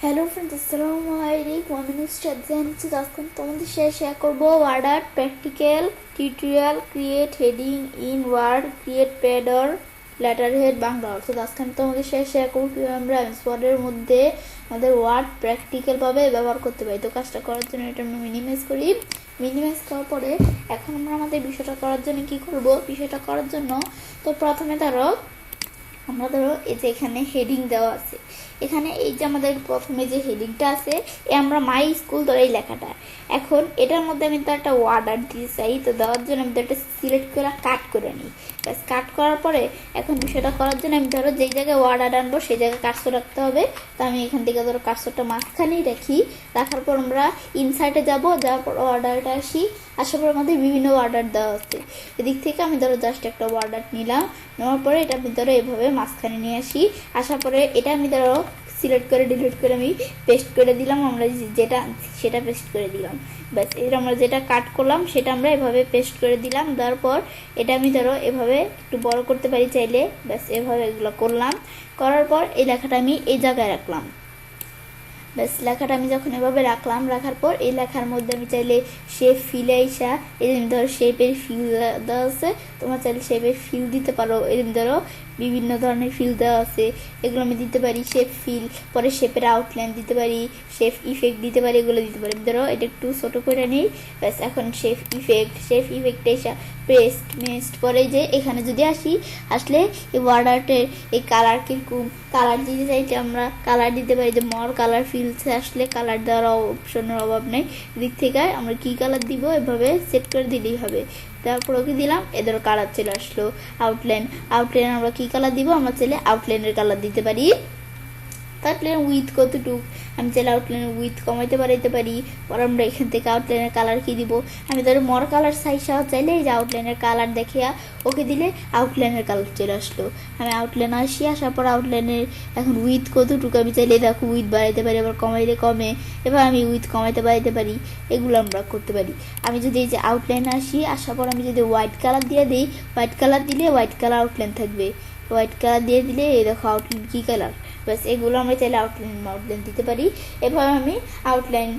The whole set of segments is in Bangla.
হ্যালো ফ্রেন্ডস, আসসালামু আলাইকুম। আমি নুসরাত জানছি আজকে তোমাদের সাথে শেয়ার করবো word art practical tutorial create heading in word create প্যাডর লেটার হেড বাংলা। অর্থাৎ আজকে আমি তোমাদের সাথে শেয়ার করবো কীভাবে আমরা ওয়ার্ডের মধ্যে আমাদের ওয়ার্ড প্র্যাকটিক্যালভাবে ব্যবহার করতে পারি। তো কাজটা করার জন্য এটা আমরা মিনিমাইজ করি। মিনিমাইজ করার পরে এখন আমরা আমাদের বিষয়টা করার জন্য কি করব, বিষয়টা করার জন্য তো প্রথমে আমরা এই যে এখানে হেডিং দেওয়া আছে, এখানে এই যে আমাদের প্রথমে যে হেডিংটা আছে আমরা মাই স্কুল এই লেখাটা। এখন এটার মধ্যে আমি তো একটা ওয়ার্ড আর্ট দিতে চাই, তো দেওয়ার জন্য আমি তো একটা সিলেক্ট করে কাট করে নিই। ব্যাস কাট করার পরে এখন বিষয়টা করার জন্য আমি যেই জায়গায় ওয়ার্ড আর্ট আনবো সেই জায়গায় কার্সর রাখতে হবে। তো আমি এখান থেকে কার্সরটা মাঝখানেই রাখি। রাখার পর আমরা ইনসার্টে যাব, যাওয়ার পর ওয়ার্ড আর্টে আসি। আসার পর আমাদের বিভিন্ন ওয়ার্ড আর্ট দেওয়া আছে। এদিক থেকে আমি জাস্ট একটা ওয়ার্ড আর্ট নিলাম। নেওয়ার পরে এটা আমি এভাবে মাঝখানে নিয়ে আসি। আসার পরে এটা আমি সিলেক্ট করে ডিলিট করে আমি পেস্ট করে দিলাম। আমরা যেটা সেটা পেস্ট করে দিলাম। ব্যাস এর আমরা যেটা কাট করলাম সেটা আমরা এভাবে পেস্ট করে দিলাম। দেওয়ার পর এটা আমি এভাবে একটু বড় করতে পারি চাইলে। ব্যাস এভাবে এগুলো করলাম। করার পর এই লেখাটা আমি এই জায়গায় রাখলাম। ব্যাস লেখাটা আমি যখন এভাবে রাখার পর এই লেখার মধ্যে আমি চাইলে শেপ ফিলে আইসা এরকম শেপের ফিল দেওয়া আছে, তোমরা চাইলে শেপের ফিল দিতে পারো। এরকম বিভিন্ন ধরনের ফিল দেওয়া আছে, এগুলো আমি দিতে পারি। শেপ ফিল, পরে শেপের আউটলাইন দিতে পারি, শেপ ইফেক্ট দিতে পারি, এগুলো দিতে পারি। এটা একটু ছোটো করে নিই। ব্যাস এখন শেপ ইফেক্ট এসা পেস্ট মেস্ট পরে যে এখানে যদি আসলে এই ওয়ার্ড আর্টের এই কালার কিরকম কালার দিতে চাইলে আমরা কালার দিতে পারি। যে মর কালার ফিলসে আসলে কালার দেওয়ার অপশনের অভাব নেই। এদিক থেকে আমরা কি কালার দিব এভাবে সেট করে দিলেই হবে। তারপর ওকে দিলাম, এদের কালার চলে আসলো। আউটলাইন আমরা কি কালার দিব, আমরা চাইলে আউটলাইনের কালার দিতে পারি। আউটলাইন উইথ কতটুক আমি চাইলে আউটলাইনের উইথ কমাইতে বাড়াইতে পারি। পর আমরা এখান থেকে আউটলাইনের কালার কি দিব, আমি মর কালার সাইজ চাইলে এই যে আউটলাইনের কালার দেখিয়া ওকে দিলে আউটলাইনের কালার চলে আসলো। আমি আউটলাইন আসার পর আউটলাইনের এখন উইথ কতটুকু আমি চাইলে দেখো উইথ বাড়াইতে পারি, আবার কমাইলে কমে। এবার আমি উইথ কমাইতে বাড়াইতে পারি, এগুলো আমরা করতে পারি। আমি যদি এই যে আউটলাইন আসার পর আমি যদি হোয়াইট কালার দিয়ে দিই, হোয়াইট কালার দিলে হোয়াইট কালার আউটলাইন থাকবে। হোয়াইট কালার দিয়ে দিলে এই দেখো আউটলাইন কি কালার। ব্যাস এগুলো আমরা চাইলে আউটলাইন দিতে পারি। এভাবে আমি আউটলাইন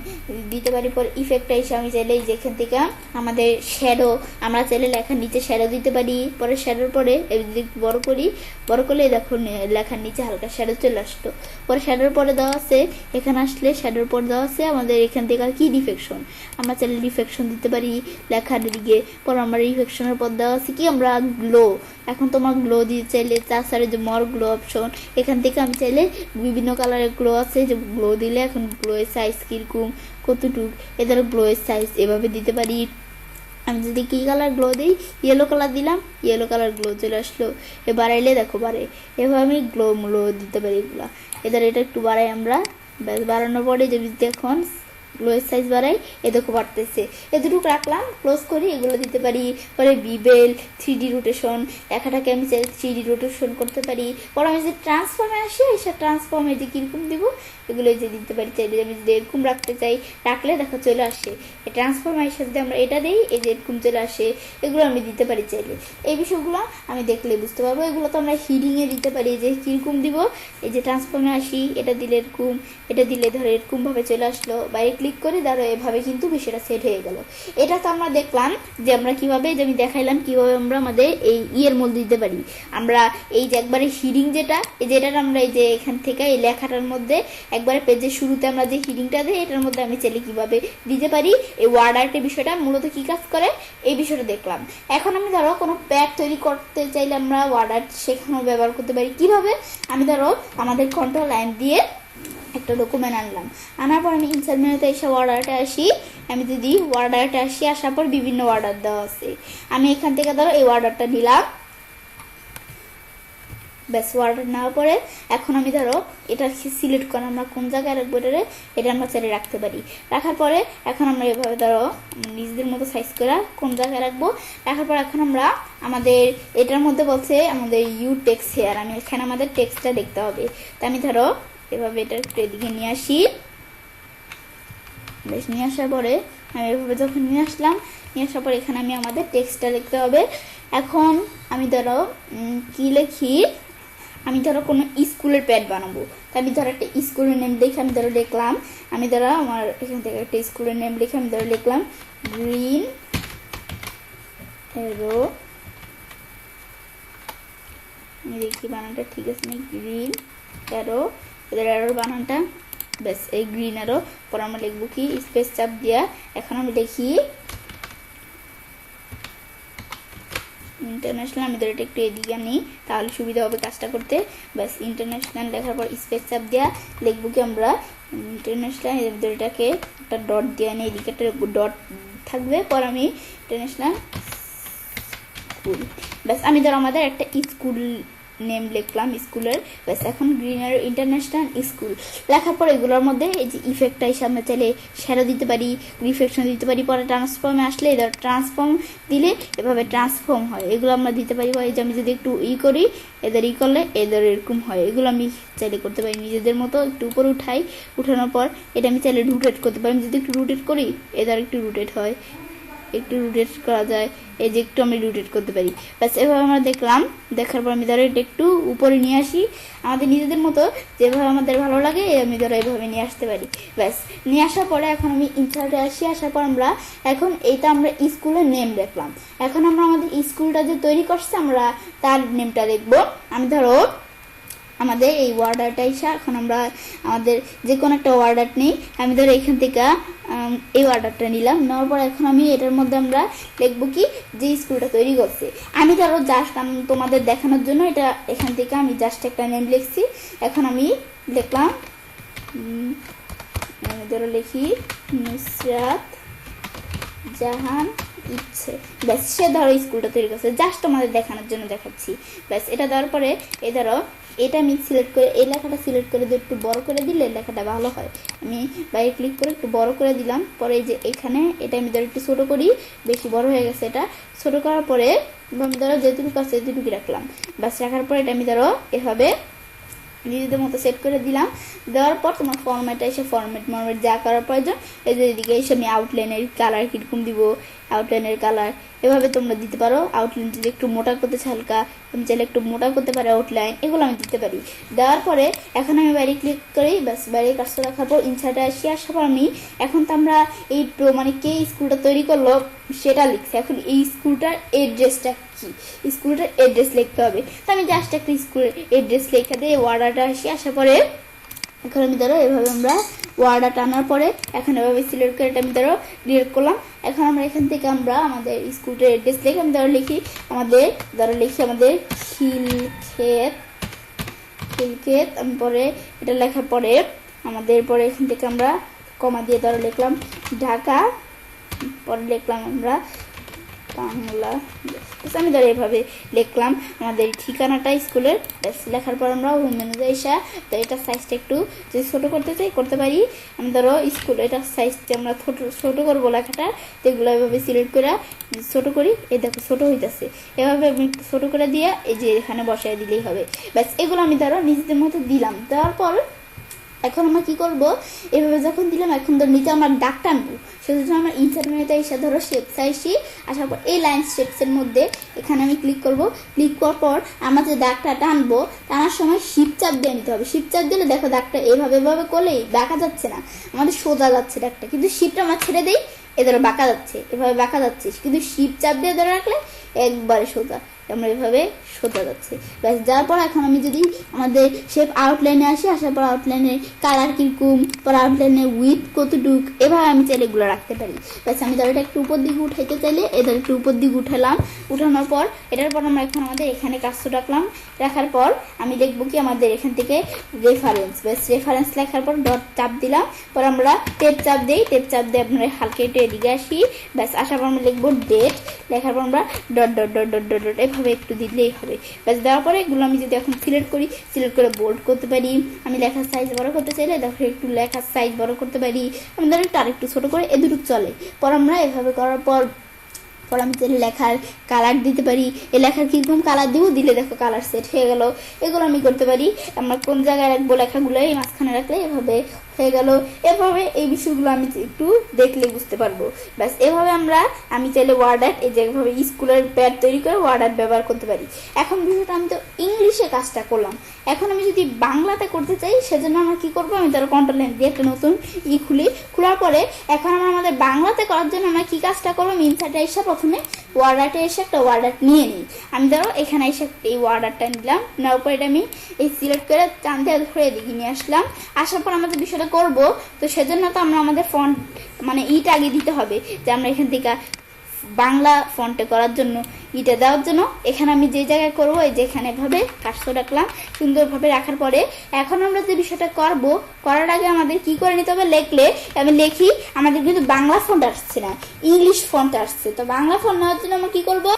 দিতে পারি। পর ইফেক্টটা এসে আমি চাইলে যেখান থেকে আমাদের শ্যাডো, আমরা চাইলে লেখার নিচে শ্যাডো দিতে পারি। পরে শ্যাডোর পরে বড় করলে দেখো লেখার নিচে হালকা শ্যাডো চলে আসতো। পরে শ্যাডোর পরে দেওয়া আছে, এখানে আসলে শ্যাডোর পর দেওয়া আছে আমাদের এখান থেকে কি রিফ্লেকশন, আমরা চাইলে রিফ্লেকশন দিতে পারি লেখার দিকে। পর আমরা রিফ্লেকশনের পর দেওয়া আছে কি আমরা গ্লো। এখন তোমার গ্লো দিতে চাইলে তাছাড়া যে মর গ্লো অপশন, এখান থেকে আমি চাইলে বিভিন্ন কালারের গ্লো আছে, যে গ্লো দিলে এখন গ্লোয়ের সাইজ কিরকম কতটুক এদের গ্লোয়ের সাইজ এভাবে দিতে পারি। আমি যদি কি কালার গ্লো দিই, ইয়েলো কালার দিলাম, ইয়েলো কালার গ্লো চলে আসলো। এ বাড়াইলে দেখো বাড়ে, এভাবে আমি গ্লো দিতে পারি এগুলা। এটা একটু বাড়াই আমরা। ব্যাস বাড়ানোর পরে যদি এখন গ্লোয়ের সাইজ বাড়াই, এ দেখো বাড়তেছে। এতটুকু রাখলাম, ক্লোজ করি। এগুলো দিতে পারি। পরে বিবেল 3D রোটেশন, লেখাটাকে আমি 3D রোটেশন করতে পারি। পরে আমি যে ট্রান্সফর্মে এসে ট্রান্সফর্মে যে কিরকম দিব এগুলো যে দিতে পারি। চাইলে আমি যদি এরকম রাখতে চাই, রাখলে দেখো চলে আসে। এই ট্রান্সফর্মের সাথে আমরা এটা দিই, এই যে এরকম চলে আসে। এগুলো আমি দিতে পারি চাইলে। এই বিষয়গুলো আমি দেখলে বুঝতে পারবো। এগুলো তো আমরা হিডিংয়ে দিতে পারি, যে কিরকম দিব। এই যে ট্রান্সফর্মে এটা দিলে এরকম, এটা দিলে এরকম ভাবে চলে আসলো। বাইরে ক্লিক করে এভাবে কিন্তু বিষয়টা সেট হয়ে গেল। এটা তো আমরা দেখলাম যে আমরা কিভাবে, যে আমি দেখাইলাম কিভাবে আমরা আমাদের এই ইয়ের মধ্যে দিতে পারি। আমরা এই যে একবারে হিডিং যেটা আমরা এই যে এখান থেকে এই লেখাটার মধ্যে একবারে পেজের শুরুতে আমরা যে হিডিংটা দিই, এটার মধ্যে আমি চাইলে কিভাবে দিতে পারি। এই ওয়ার্ড আর্টের বিষয়টা মূলত কি কাজ করে এই বিষয়টা দেখলাম। এখন আমি কোনো প্যাড তৈরি করতে চাইলে আমরা ওয়ার্ড আর্ট সেখানেও ব্যবহার করতে পারি। কিভাবে, আমি আমাদের কন্ট্রোল লাইন দিয়ে একটা ডকুমেন্ট আনার পর আমি ইনসার্ট মেনুতে এসে ওয়ার্ড আর্টে আমি যদি ওয়ার্ড আর্টে আসার পর বিভিন্ন ওয়ার্ড আর্ট দেওয়া আছে। আমি এখান থেকে এই ওয়ার্ড আর্টটা নিলাম। ব্যাস ওয়ার্ড আর্ট নেওয়ার পরে এখন আমি এটা সিলেক্ট করে আমরা কোন জায়গায় রাখবো, এটা আমরা চাইলে রাখতে পারি। রাখার পরে এখন আমরা এভাবে নিজেদের মতো সাইজ করে কোন জায়গায় রাখবো। রাখার পর এখন আমরা আমাদের এটার মধ্যে বলছে আমাদের ইউ টেক্সট হেয়ার, আমি এখানে আমাদের টেক্সটটা দেখতে হবে। তো আমি এভাবে এটা একটু এদিকে নিয়ে আসি। বেশ নিয়ে আসার পরে আমি এভাবে যখন নিয়ে আসার পরে এখানে আমি আমাদের টেক্সটটা লিখতে হবে। এখন আমি কি লিখি, আমি ধরো কোনো স্কুলের প্যাড বানাবো, তা আমি ধরো একটা স্কুলের নেম দেখে আমি ধরো লিখলাম, আমি ধরো আমার এখান থেকে একটা স্কুলের নেম লিখে আমি ধরো লিখলাম গ্রিন এরো, আমি দেখি বানানটা ঠিক আছে না, গ্রিন এরো, এদের এরোর বানানটা ব্যাস এই গ্রিন এরো। পর আমরা লিখবো কি স্পেস চাপ দিয়া, এখন আমি লিখি ইন্টারন্যাশনাল, আমি ধরে এটা একটু এদিকে আনি তাহলে সুবিধা হবে কাজটা করতে। ব্যাস ইন্টারন্যাশনাল লেখার পর স্পেস চাপ দেওয়া লিখবো কি আমরা ইন্টারন্যাশনাল, এটাকে একটা ডট দিয়ে আনি, এদিকে একটা ডট থাকবে, পর আমি ইন্টারন্যাশনাল স্কুল। ব্যাস আমি ধর আমাদের একটা স্কুল নেম লিখলাম স্কুলের। ব্যাস এখন গ্রিন এরো ইন্টারন্যাশনাল স্কুল লেখার পর এগুলোর মধ্যে এই যে ইফেক্টটা হিসাবে আমরা চাইলে শ্যাডো দিতে পারি, রিফ্লেকশন দিতে পারি, পরে ট্রান্সফর্মে আসলে এদের ট্রান্সফর্ম দিলে এভাবে ট্রান্সফর্ম হয়, এগুলো আমরা দিতে পারি। এই যে আমি যদি একটু করি এদের করলে এদের এরকম হয়, এগুলো আমি চাইলে করতে পারি নিজেদের মতো, একটু উপরে উঠাই, উঠানোর পর এটা আমি চাইলে রোটেট করতে পারি, আমি যদি একটু রোটেট করি এদের একটু রোটেট হয়, একটু রোটেট করা যায়, এই যে একটু আমি রোটেট করতে পারি। ব্যাস এভাবে আমরা দেখলাম, দেখার পর আমি ধরো এটা একটু উপরে নিয়ে আসি আমাদের নিজেদের মতো, যেভাবে আমাদের ভালো লাগে আমি ধরো এইভাবে নিয়ে আসতে পারি। ব্যাস নিয়ে আসার পরে এখন আমি ইনসার্টে আসি, আসার পর আমরা এখন এইটা আমরা স্কুলের নেম দেখলাম, এখন আমরা আমাদের স্কুলটা যে তৈরি করছে আমরা তার নেমটা দেখবো। আমি ধরো আমাদের এই ওয়ার্ডারটা এসে এখন আমরা আমাদের যে কোনো একটা ওয়ার্ডার নেই, আমি ধরো এখান থেকে এই ওয়ার্ডারটা নিলাম, নেওয়ার পর এখন আমি এটার মধ্যে আমরা লিখবো কি যে স্কুলটা তৈরি করছে। আমি ধরো জাস্ট তোমাদের দেখানোর জন্য এটা এখান থেকে আমি জাস্ট একটা নেম লিখছি, এখন আমি লিখলাম ধরো লিখি নুসরাত জাহান ইচ্ছে। ব্যাস সে ধরো স্কুলটা তৈরি করছে, জাস্ট তোমাদের দেখানোর জন্য দেখাচ্ছি। ব্যাস এটা দেওয়ার পরে এই ধরো এটা আমি সিলেক্ট করে এই লেখাটা সিলেক্ট করে দিয়ে একটু বড় করে দিলে লেখাটা ভালো হয়, আমি বাইরে ক্লিক করে একটু বড় করে দিলাম। পরে এই যে এখানে এটা আমি ধরো একটু ছোটো করি, বেশি বড় হয়ে গেছে, এটা ছোটো করার পরে আমি ধরো যেটুকু আছে এটুকু রাখলাম। ব্যাস রাখার পরে এটা আমি ধরো এভাবে নিজেদের মতো সেট করে দিলাম। দেওয়ার পর তোমার ফরম্যাটে এসে ফরম্যাট যা করার প্রয়োজন, এই যে এদিকে এসে আমি আউটলাইনের কালার কীরকম দিব, আউটলাইনের কালার এভাবে তোমরা দিতে পারো। আউটলাইন যদি একটু মোটা করতে চাই হালকা, আমি চাইলে একটু মোটা করতে পারি আউটলাইন, এগুলো আমি দিতে পারি। দেওয়ার পরে এখন আমি বাইরে ক্লিক করি, ব্যাস বাইরে কাজটা রাখার পর ইনসার্টে আসি, আসার পর আমি এখন তো আমরা এই মানে কে স্কুলটা তৈরি করলো সেটা লিখছি, এখন এই স্কুলটার এড্রেসটা কি, স্কুলটার এড্রেস লিখতে হবে। তো আমি জাস্ট একটা স্কুলের এড্রেস লেখা দিয়ে ওয়ার্ডারটা আসি, আসার পরে এখন আমি ধরো এভাবে আমরা ওয়ার্ডার টানার পরে এখন এভাবে সিলেক্ট করে এটা আমি ধরো ডিলিট করলাম। এখন আমরা এখান থেকে আমরা আমাদের স্কুলটার এড্রেস লিখে আমি ধরো লিখি আমাদের খিলক্ষেত আমি পরে এটা লেখার পরে আমাদের পরে এখান থেকে আমরা কমা দিয়ে ধরো লিখলাম ঢাকা, পরে লিখলাম আমরা বাংলা, আমি ধরো এভাবে লিখলাম আমাদের ঠিকানাটা স্কুলের। লেখার পর আমরা হোম মেনুতে এসে তো এটা সাইজটা একটু যদি ছোটো করতে চাই করতে পারি, আমি ধরো স্কুল এটা সাইজটা আমরা ছোটো করবো লেখাটা, তো এগুলো এভাবে সিলেক্ট করে ছোটো করি, এই দেখো ছোটো হইতেছে, এভাবে আমি একটু ছোটো করে দিয়ে এই যে এখানে বসায় দিলেই হবে। ব্যাস এগুলো আমি ধরো নিজেদের মতো দিলাম। দেওয়ার পর এখন আমরা কি করব, এভাবে যখন দিলাম এখন ধর নিচে আমরা দাগ টানবো, সেজন্য আমরা ইনসার্ট মেনুতে এসে ধরো শেপস আসি, আসার পর এই লাইন শেপসের মধ্যে এখানে আমি ক্লিক করব। ক্লিক করার পর আমরা যে দাগটা টানবো টানার সময় শিফট চাপ দিয়ে নিতে হবে। শিফট চাপ দিলে দেখো দাগটা এভাবে করলেই বাঁকা যাচ্ছে না, আমাদের সোজা যাচ্ছে দাগটা, কিন্তু শিফট আমরা ছেড়ে দিই এদের বাঁকা যাচ্ছে, এভাবে বাঁকা যাচ্ছে, কিন্তু শিফট চাপ দিয়ে ধরে রাখলে একবারে সোজা, আমরা এভাবে সোজা যাচ্ছে। ব্যাস যাওয়ার পর এখন আমি যদি আমাদের শেপ আউটলাইনে আসি, আসার পর আউটলাইনের কালার কিরকম, পর আউটলাইনের উইথ কতটুক, এভাবে আমি চাইলে এগুলো রাখতে পারি। ব্যাস আমি ধরো এটা একটু উপর দিকে উঠাইতে চাইলে এদের একটু উপর দিকে উঠালাম, উঠানোর পর এটার পর আমরা এখন আমাদের এখানে কাজটা রাখলাম। রাখার পর আমি লিখবো কি আমাদের এখান থেকে রেফারেন্স, ব্যাস রেফারেন্স লেখার পর ডট চাপ দিলাম, পর আমরা টেপ চাপ দিই, টেপ চাপ দিয়ে আপনারা হালকা একটু এদিকে আসি। ব্যাস আসার পর আমরা লিখবো ডেট, লেখার পর আমরা dot dot dot dot dot dot এভাবে একটু দিলেই হবে। ব্যাস দেওয়ার পরে এগুলো আমি যদি এখন সিলেক্ট করি, সিলেক্ট করে বোল্ড করতে পারি, আমি লেখার সাইজ বড় করতে চাইলে দেখো একটু লেখার সাইজ বড় করতে পারি, আমি ধরো একটু আরেকটু ছোটো করে এদুটুক চলে। পর আমরা এভাবে করার পর আমি লেখার কালার দিতে পারি, এই লেখার কীরকম কালার দিব, দিলে দেখো কালার সেট হয়ে গেল। এগুলো আমি করতে পারি। আমরা কোন জায়গায় রাখবো লেখাগুলো, এই মাঝখানে রাখলে এভাবে হয়ে গেল। এভাবে এই বিষয়গুলো আমি একটু দেখলে বুঝতে পারবো। ব্যাস এভাবে আমি চাইলে ওয়ার্ড আর্ট এই যে এভাবে স্কুলের প্যাড তৈরি করে ওয়ার্ড আর্ট ব্যবহার করতে পারি। এখন বিষয়টা আমি তো ইংলিশে কাজটা করলাম, এখন আমি যদি বাংলাতে করতে চাই সেজন্য আমরা কি করবো, আমি তার কন্ট্রোল দিয়ে একটা নতুন খোলার পরে এখন আমাদের বাংলাতে করার জন্য আমরা কি কাজটা করবো, ইনসার্টে এসে প্রথমে ওয়ার্ড আর্টে এসে একটা ওয়ার্ড আর্ট নিয়ে নিই। আমি ধরো এখানে এসে এই ওয়ার্ড আর্টটা নিলাম, নেওয়ার পর এটা আমি এই সিলেক্ট করে টান দিয়ে ধরে এদিকে নিয়ে আসলাম। আসার পর আমাদের বিষয়টা করব, তো সেজন্য তো আমাদের ফন্ট মানে ইটা আগে দিতে হবে, যে আমরা এখান থেকে বাংলা ফন্টে করার জন্য ইটা দেওয়ার জন্য এখানে আমি যে জায়গায় করবো এই যেখানে ভাবে কাজটা রাখলাম, সুন্দরভাবে রাখার পরে এখন আমরা যে বিষয়টা করার আগে আমাদের কি করে নিতে হবে, আমি লিখি আমাদের কিন্তু বাংলা ফন্ট আসছে না, ইংলিশ ফন্ট আসছে। তো বাংলা ফন্ট নেওয়ার জন্য আমরা কি করবো,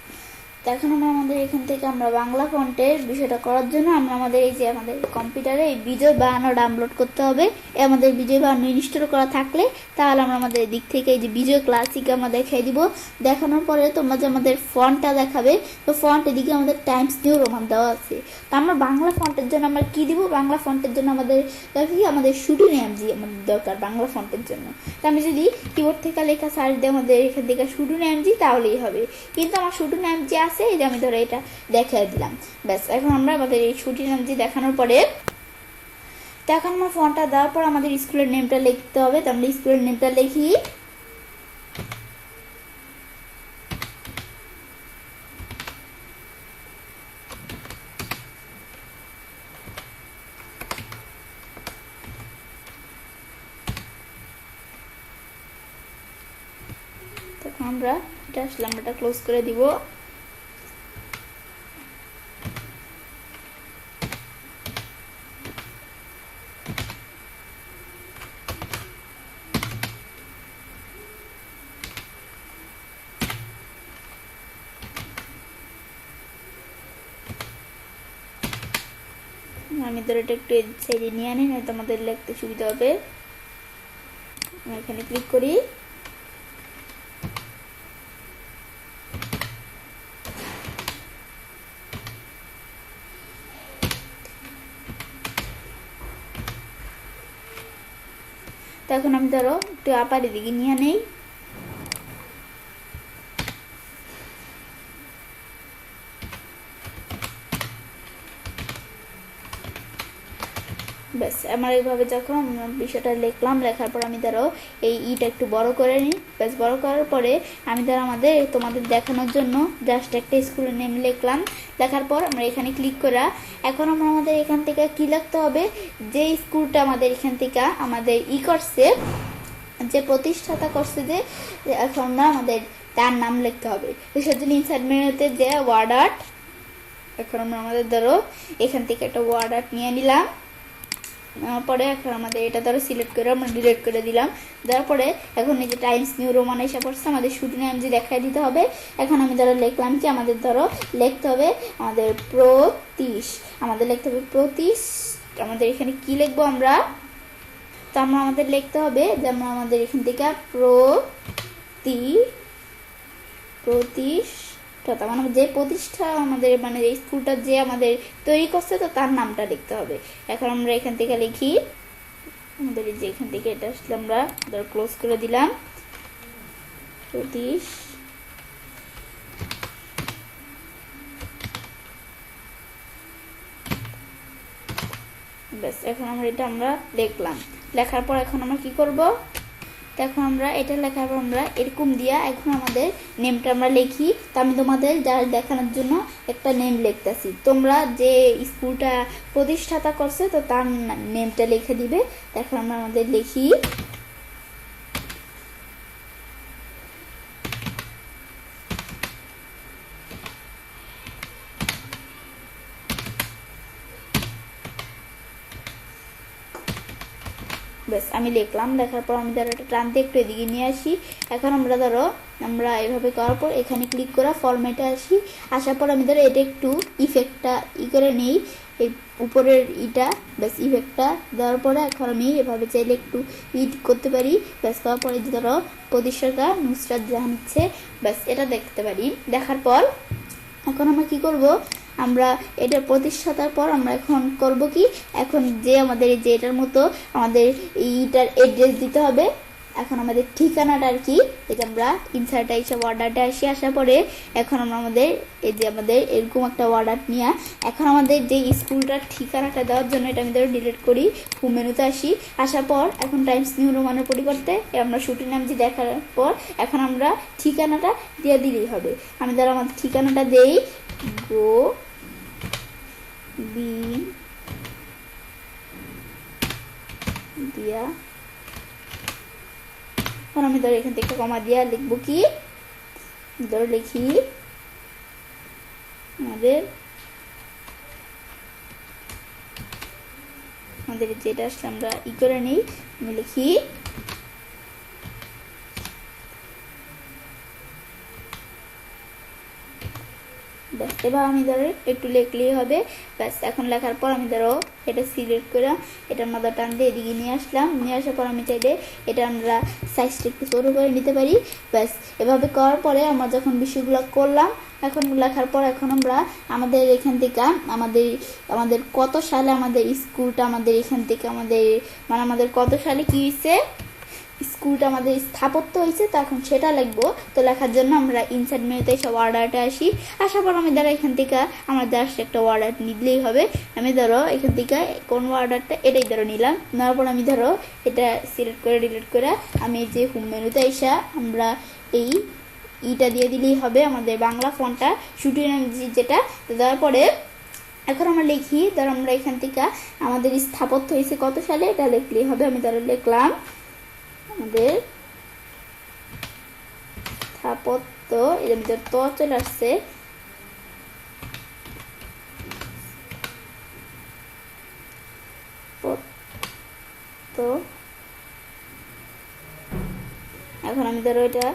তো এখন আমাদের এখান থেকে আমরা বাংলা ফন্টের বিষয়টা করার জন্য আমাদের এই যে আমাদের কম্পিউটারে এই বিজয় বায়ানো ডাউনলোড করতে হবে। আমাদের বিজয় বায়ানো ইনস্টল করা থাকলে তাহলে আমাদের দিক থেকে এই যে বিজয় ক্লাসিক আমরা দেখাই দিব। দেখানোর পরে তোমরা যে আমাদের ফন্টটা দেখাবে, তো ফন্ট এদিকে আমাদের টাইমস নিউ রোমান দেওয়া আছে। তো আমরা বাংলা ফন্টের জন্য আমরা কি দিব, বাংলা ফন্টের জন্য আমাদের শুটিং এমজি আমাদের দরকার বাংলা ফন্টের জন্য। তো আমি যদি কিবোর্ড থেকে লেখা সার্চ দিয়ে আমাদের এখান থেকে শুটিং এমজি তাহলেই হবে, কিন্তু আমার শুটিং এমজি আছে এই যে আমি ধরো এটা দেখাই দিলাম। ব্যাস এখন আমাদের এই শুটিং এমজি দেখানোর পরে তো এখন আমার ফন্টটা দেওয়ার পর আমাদের স্কুলের নেমটা লিখতে হবে। তো আমরা স্কুলের নেমটা লিখি, তখন আমরা এটা আসলে আমরা এটা ক্লোজ করে দিব। আমি ধরো এটা একটু সাইডে নিয়ে আনি, নয়তো আমাদের লিখতে সুবিধা হবে। এখানে ক্লিক করি, তো এখন আমি ধরো একটু আপার দিকে নিয়ে নেই। ব্যাস আমার এইভাবে যখন বিষয়টা লিখলাম, লেখার পর আমি ধরো এই ইটা একটু বড় করে নিই। ব্যাস বড় করার পরে আমি ধরো তোমাদের দেখানোর জন্য জাস্ট একটা স্কুলের নেম লিখলাম। লেখার পর আমরা এখানে ক্লিক করা এখন আমাদের এখান থেকে কি লিখতে হবে, যে স্কুলটা আমাদের এখান থেকে আমাদের করছে, যে প্রতিষ্ঠাতা করছে, যে এখন আমাদের তার নাম লিখতে হবে। তো সেজন্য ইনসার্ট মেনুতে যে ওয়ার্ড আর্ট, এখন আমাদের ধরো এখান থেকে একটা ওয়ার্ড আর্ট নিয়ে নিলাম। পরে এখন আমাদের এটা ধরো সিলেক্ট করে আমরা ডিলিট করে দিলাম। দেওয়ার পরে এখন এই যে টাইমস নিউ রোমান এসে পড়ছে, আমাদের শুটিং এমজি দেখাই দিতে হবে। এখন আমি ধরো লিখলাম কি, আমাদের ধরো লিখতে হবে আমাদের আমাদের লিখতে হবে আমাদের এখানে কি লিখবো আমরা, তো আমাদের লিখতে হবে যেমন আমাদের এখান থেকে মানে যে প্রতিষ্ঠা আমাদের মানে এই স্কুলটা যে আমাদের তৈরি করছে, তো তার নামটা লিখতে হবে। এখন আমরা এখান থেকে লিখি আমাদের যে এখান থেকে এটা আসলে আমরা ক্লোজ করে দিলাম, ব্যাস এখন এটা আমরা লিখলাম। লেখার পর এখন আমরা কি করব, তো এখন আমরা এটা লেখার পর আমরা এরকম দিয়া এখন আমাদের নেমটা আমরা লিখি। তো আমি তোমাদের যারা দেখানোর জন্য একটা নেম লিখতেছি, তোমরা যে স্কুলটা প্রতিষ্ঠাতা করছে তো তার নেমটা লিখে দিবে। এখন আমরা আমাদের লিখি ব্যাস আমি লিখলাম। লেখার পর আমি ধরো এটা টানতে একটু এদিকে নিয়ে আসি। এখন আমরা এভাবে করার পর এখানে ক্লিক করা ফরম্যাটে আসি। আসার পর আমি ধরো এটা একটু ইফেক্টটা করে নেই, এই উপরের ব্যাস ইফেক্টটা দেওয়ার পরে এখন আমি এভাবে চাইলে একটু করতে পারি। ব্যাস করার পরে ধরো প্রতিষ্ঠাতা নুসরাত জাহান হচ্ছে, ব্যাস এটা দেখতে পারি। দেখার পর এখন আমরা কি করব, আমরা এটা প্রতিষ্ঠাতার পর আমরা এখন করব কি, এখন যে আমাদের যে এটার মতো আমাদের এইটার অ্যাড্রেস দিতে হবে। এখন আমাদের ঠিকানাটা আর কি, এটা আমরা ইনসার্ট হিসাবে অর্ডারটা আসার পরে এখন আমরা আমাদের এই যে আমাদের এরকম একটা অর্ডার নিয়ে এখন আমাদের যে স্কুলটার ঠিকানাটা দেওয়ার জন্য এটা আমি ধরো ডিলিট করি, হোম মেনুতে আসার পর এখন টাইমস নিউ রোমানের পরিবর্তে আমরা শুটিং নাম দিয়ে দেখার পর এখন আমরা ঠিকানাটা দিয়ে দিলেই হবে। আমি ধরো আমাদের ঠিকানাটা দেই গো বি দিয়া, আমি ধরো এখান থেকে কমা দিয়া লিখবো কি, ধরো লিখি আমাদের যেটা আসলে আমরা করে নিই, আমি লিখি এবার আমি ধরো একটু লিখলেই হবে ব্যাস। এখন লেখার পর আমি ধরো এটা সিলেক্ট করে এটার মাথা টান দিয়ে এদিকে নিয়ে আসলাম, নিয়ে আসার পর আমি চাইলে এটা আমরা সাইজটা একটু ছোট করে নিতে পারি ব্যাস। এভাবে করার পরে আমরা যখন বিষয়গুলো করলাম এখন লেখার পর এখন আমরা আমাদের এখান থেকে আমাদের কত সালে আমাদের স্কুলটা আমাদের এখান থেকে আমাদের কত সালে কি হয়েছে স্কুলটা আমাদের স্থাপত্য হয়েছে, তো এখন সেটা লিখবো। তো লেখার জন্য আমরা ইনসার্ট মেনুতে সব অর্ডারটা আসার পর আমি ধরো এখান থেকে আমাদের আসলে একটা অর্ডার নিলেই হবে। আমি ধরো এখান থেকে কোন অর্ডারটা এটাই ধরো নিলাম, নেওয়ার পর আমি ধরো এটা সিলেক্ট করে ডিলিট করে আমি যে হোম মেনুতে আমরা এইটা দিয়ে দিলেই হবে আমাদের বাংলা ফন্টটা শুটিং যেটা দেওয়ার পরে এখন আমরা লিখি ধরো আমরা এখান থেকে আমাদের স্থাপত্য হয়েছে কত সালে এটা লিখলেই হবে। আমি ধরো লিখলাম আমাদের স্থাপত্য, এর ভিতরে তো চলে আসছে, তো এখন আমি ধরো এটা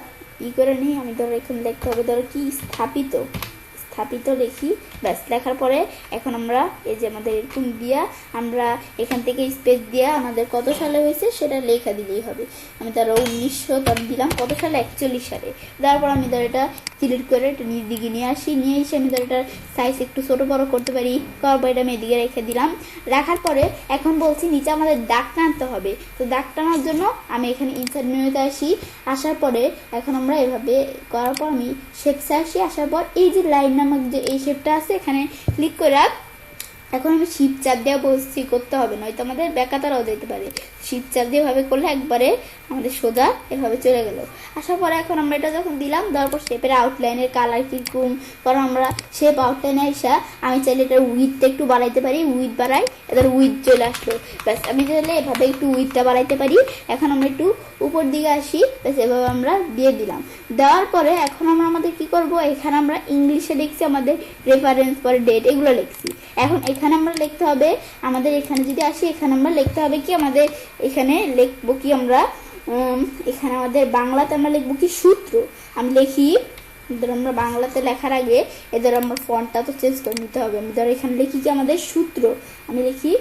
করে নিই। আমি ধরো এখানে লিখতে হবে ধরো কি স্থাপিত লিখি ব্যাস। লেখার পরে এখন আমরা এই যে আমাদের এরকম দিয়া আমরা এখান থেকে স্পেস দিয়া আমাদের কত সালে হয়েছে সেটা লেখা দিলেই হবে। আমি ধরো 1900 দিলাম, কত সালে 41 সালে। তারপর আমি ধরো এটা সিলেক্ট করে এটা নিজ দিকে নিয়ে এসে আমি ধরো এটার সাইজ একটু ছোট বড় করতে পারি, করার পর এটা আমি এদিকে রেখে দিলাম। রাখার পরে এখন বলছি নিচে আমাদের দাগ টানতে হবে, তো দাগ টানার জন্য আমি এখানে ইনসার্ট মেনুতে আসার পরে এখন আমরা এভাবে করার পর আমি শেপসে আসার পর এই যে লাইন নামক যে এই শেপটা আছে এখানে ক্লিক করে এখন আমি শিপ চাপ দিয়ে বসছি করতে হবে, নয়তো আমাদের বেকাতারাও যেতে পারে। শিপ চাপ দিয়ে এভাবে করলে একবারে আমাদের সোজা এভাবে চলে গেল। আসার পরে এখন আমরা এটা যখন দিলাম দেওয়ার পর শেপের আউটলাইনের কালার কিরকম, কারণ আমরা শেপ আউটলাইনে আমি চাইলে এটার উইথটা একটু বাড়াইতে পারি, উইথ বাড়াই এদের উইথ চলে আসলো ব্যাস। আমি চাইলে এভাবে একটু উইথটা বাড়াইতে পারি। এখন আমরা একটু উপর দিকে ব্যাস এভাবে আমরা দিয়ে দিলাম। দেওয়ার পরে এখন আমরা আমাদের কি করব, এখানে আমরা ইংলিশে লিখছি আমাদের রেফারেন্স পরে ডেট এগুলো লিখছি। এখন এখানে আমরা লিখতে হবে আমাদের এখানে যদি এখানে আমরা লিখতে হবে কি আমাদের এখানে লিখবো কি আমরা এখানে আমাদের বাংলাতে আমরা লিখবো কি সূত্র। আমি লিখি ধরো আমরা বাংলাতে লেখার আগে এদের আমার ফন্টটা তো চেঞ্জ করে নিতে হবে। আমি ধরো এখানে লিখি কি আমাদের সূত্র, আমি লিখি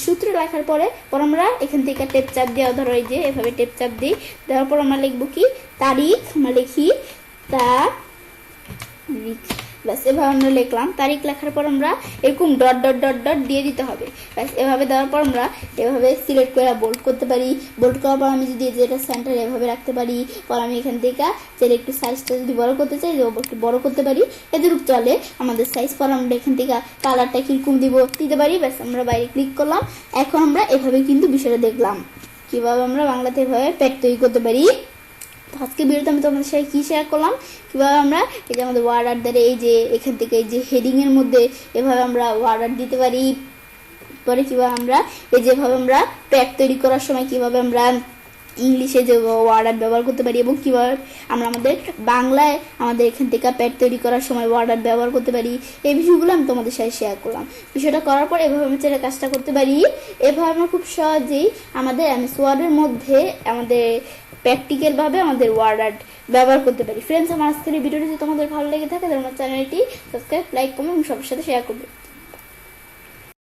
সূত্র লেখার পরে আমরা এখান থেকে টেপ চাপ দেওয়া ধরো এই যে এভাবে টেপ চাপ দিই, দেওয়ার পর আমরা লিখবো কি তারিখ, আমরা লিখি তারিখ ব্যাস। এভাবে আমরা লিখলাম তারিখ। লেখার পর আমরা এরকম ডট ডট ডট ডট দিয়ে দিতে হবে ব্যাস। এভাবে দেওয়ার পর আমরা এভাবে সিলেক্ট করে বোল্ড করতে পারি। বোল্ড করার পর আমি যদি যেটা সেন্টার এভাবে রাখতে পারি, পর আমি এখান থেকে যেটা একটু সাইজটা যদি বড় করতে চাই একটু বড় করতে পারি, এদের চলে আমাদের সাইজ। পর আমরা এখান থেকে কালারটা কিরকম দিতে পারি ব্যাস। আমরা বাইরে ক্লিক করলাম। এখন আমরা এভাবে কিন্তু বিষয়টা দেখলাম কিভাবে আমরা বাংলাতে এভাবে প্যাড তৈরি করতে পারি। আজকে ভিডিওতে আমি তোমাদের সাথে কি শেয়ার করলাম, কিভাবে আমরা এই যে আমাদের ওয়ার্ডার দ্বারা এই যে এখান থেকে এই যে হেডিং এর মধ্যে এভাবে আমরা ওয়ার্ডার দিতে পারি। পরে কিভাবে আমরা এই যেভাবে আমরা প্যাড তৈরি করার সময় কিভাবে আমরা ইংলিশে যে ওয়ার্ডার ব্যবহার করতে পারি এবং কিভাবে আমরা আমাদের বাংলায় আমাদের এখান থেকে প্যাড তৈরি করার সময় ওয়ার্ডার ব্যবহার করতে পারি, এই বিষয়গুলো আমি তোমাদের সাথে শেয়ার করলাম। বিষয়টা করার পর এভাবে আমি চেষ্টা কাজটা করতে পারি। এভাবে আমরা খুব সহজেই আমাদের এমএস ওয়ার্ডের মধ্যে আমাদের প্র্যাকটিক্যাল ভাবে আমাদের ওয়ার্ড আর্ট ব্যবহার করতে পারি। ফ্রেন্ডস, আমার আজকের এই ভিডিওটি যদি তোমাদের ভালো লেগে থাকে তাহলে আমার চ্যানেলটি সাবস্ক্রাইব, লাইক, কমেন্ট এবং সবার সাথে শেয়ার করবে।